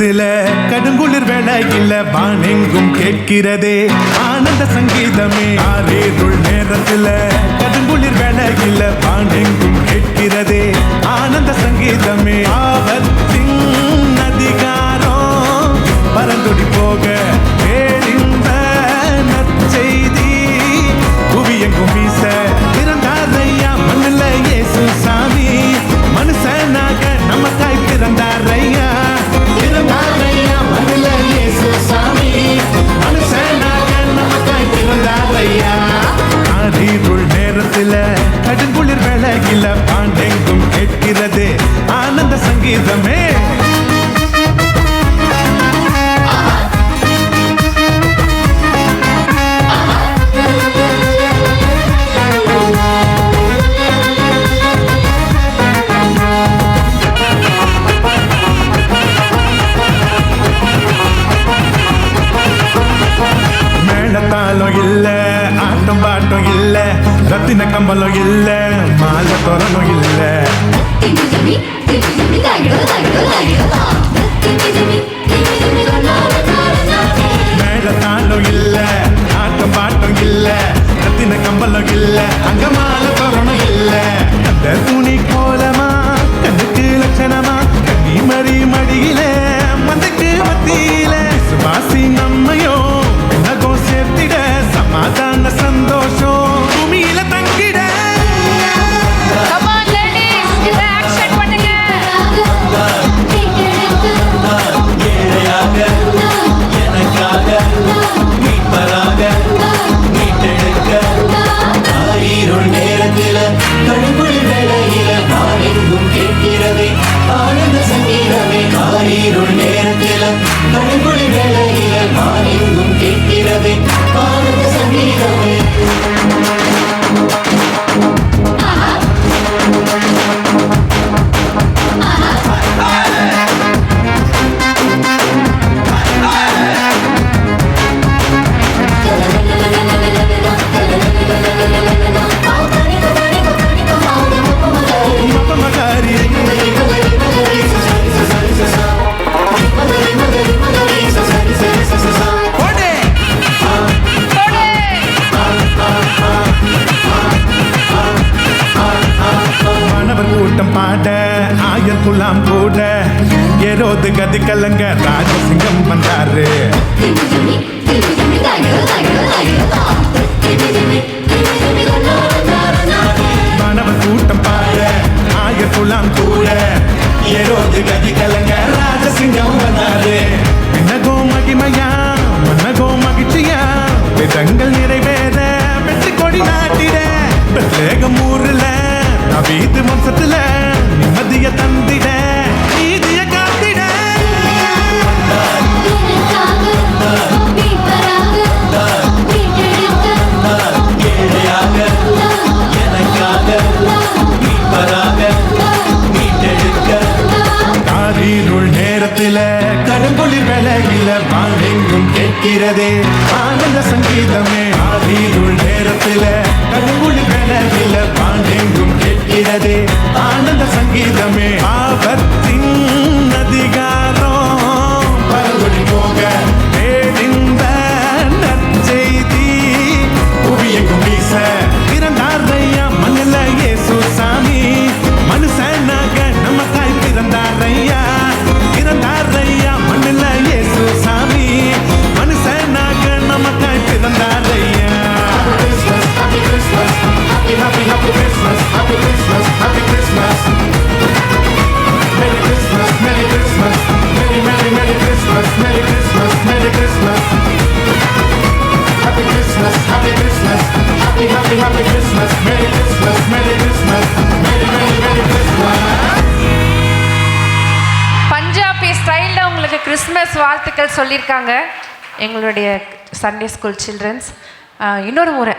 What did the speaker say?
நேரத்துல கடுங்குளிர் வேளையில வானெங்கும் கேட்கிறதே ஆனந்த சங்கீதமே. ஆரேருள் நேரத்துல கடுங்குளிர் வேளையில வானெங்கும் கேட்கிறதே ஆனந்த சங்கீதமே. ஆபத்தின் அதிகாரம் பரந்தொடி போக கேளிந்த நற்செய்தி புவியெங்கும் வீச பிறந்தாரையா மண்ணுல இயேசு சாமி. மனுஷனாக நமக்காய் பிறந்தாரையா பிறந்தாரையா மண்ணுல இயேசு சாமி. மனுஷனாக நமக்காய் பிறந்தாரையா. ஆரேருள் நேரத்துல கடுங்குளிர் வேளையில பாண்டெங்கும் கேட்கிறது ஆனந்த சங்கீதமே. மேளத்தாளம் இல்ல, ஆட்டம் பாட்டம் இல்ல, ரத்தின கம்பளம் இல்ல, மாலை தோரணம் இல்ல. மேளத்தாளம் இல்ல, ஆட்டம் பாட்டம் இல்ல, ரத்தின கம்பளம் இல்ல, அங்க மாலை தோரணம் இல்ல. அந்த துணி கோலமா கண்ணுக்கு லட்சணமா கண்ணி மறி மடியில மந்தைக்கு மத்தியில சுவாசி நம்மையோ சேர்த்திட சமாதான சந்தோஷம் பூமியில தங்கிட. நேரத்தில கடுங்குளிர் வேளையில வானெங்கும் கேட்கிறதே ஆனந்த சங்கீதமே. ஆரீருள் நேரத்தில கடுங்குளிர் வேளையில வானெங்கும் கேட்கிறதே ஆனந்த சங்கீதமே. பாட ஆயர் குலாம் கூட ஏரோது கதி கலங்க ராஜசிங்கம் வந்தாரு. மாணவர் கூட்டம் பாட ஆயர் குலாம் கூட ஏரோது கதி கலங்க ராஜசிங்கம் வந்தாரு. என்னகோ மகிமையா மன்னகோ மகிழ்ச்சியா விதங்கள் நிறைவேற வெற்றி கொடி நாட்டிட பெத்லேகம் ஊர்ல நவீது வம்சத்துல நிம்மதிய தந்திட நீதிய காத்திட. ஆரீருள் நேரத்துல கடுங்குளிர் வேளையில வானெங்கும் கேட்கிறதே ஆனந்த சங்கீதமே. ஆரீருள் நேரத்துல கடுங்குளிர் வேளையில வானெங்கும் கேட்கிறதே ஆனந்த சங்கீதமே. ஆபத்தின் அதிகாரம் பரவடி போக தேடிந்த நற்செய்தி புவியெங்கும் வீச பிறந்தாரையா மண்ணுல இயேசு சாமி. மனுஷனாக நமக்காய் பிறந்தாரையா பிறந்தாரையா மண்ணுல இயேசு சாமி. மனுஷனாக நமக்காய் பிறந்தாரையா. Happy Christmas, happy happy happy Christmas, happy Christmas, happy Christmas. Merry Christmas, Merry Christmas, Merry Merry Merry Christmas, Merry Christmas, Merry Christmas. Happy Christmas, happy Christmas, happy happy happy Christmas, Merry Christmas, Merry Christmas, Merry Merry Merry Christmas. Punjabi ஸ்டைலில் உங்களுக்கு Christmas வாழ்த்துக்கள் சொல்லியிருக்காங்க எங்களுடைய Sunday school children's. இன்னொரு முறை